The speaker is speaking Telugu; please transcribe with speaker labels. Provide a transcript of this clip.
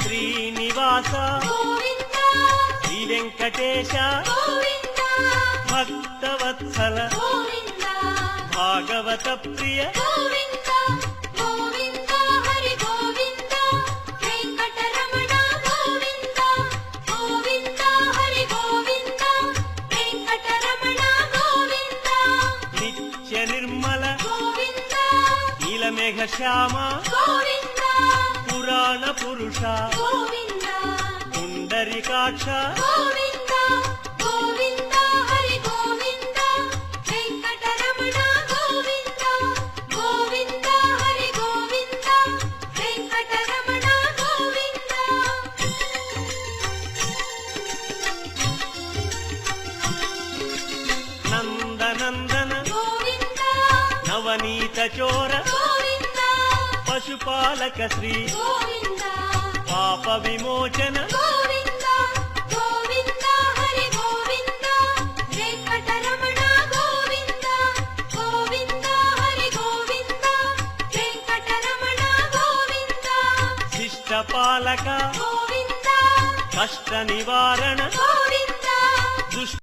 Speaker 1: శ్రీనివాస
Speaker 2: గోవింద
Speaker 1: శ్రీ వెంకటేశ
Speaker 2: గోవింద
Speaker 1: భక్తవత్సల
Speaker 2: గోవింద
Speaker 1: భాగవత ప్రియ
Speaker 2: గోవింద గోవింద హరి గోవింద వెంకటరమణ గోవింద గోవింద హరి గోవింద వెంకటరమణ గోవింద
Speaker 1: నిత్య నిర్మల
Speaker 2: గోవింద
Speaker 1: నీలమేఘ శ్యామ
Speaker 2: గోవింద
Speaker 1: పురాణ పురుష
Speaker 2: గోవింద
Speaker 1: పుండరీకాక్ష
Speaker 2: గోవింద గోవింద హరి గోవింద వెంకటరమణ గోవింద గోవింద హరి గోవింద వెంకటరమణ గోవింద
Speaker 1: నందనందన
Speaker 2: గోవింద
Speaker 1: నవనీత చోర
Speaker 2: గోవింద
Speaker 1: పశుపాలక శ్రీ
Speaker 2: గోవింద
Speaker 1: పాప విమోచన
Speaker 2: గోవింద గోవింద హరి గోవింద వెంకటరమణ గోవింద గోవింద హరి గోవింద వెంకటరమణ గోవింద
Speaker 1: శిష్టపాలక
Speaker 2: గోవింద
Speaker 1: కష్ట నివారణ
Speaker 2: గోవింద
Speaker 1: దుష్ట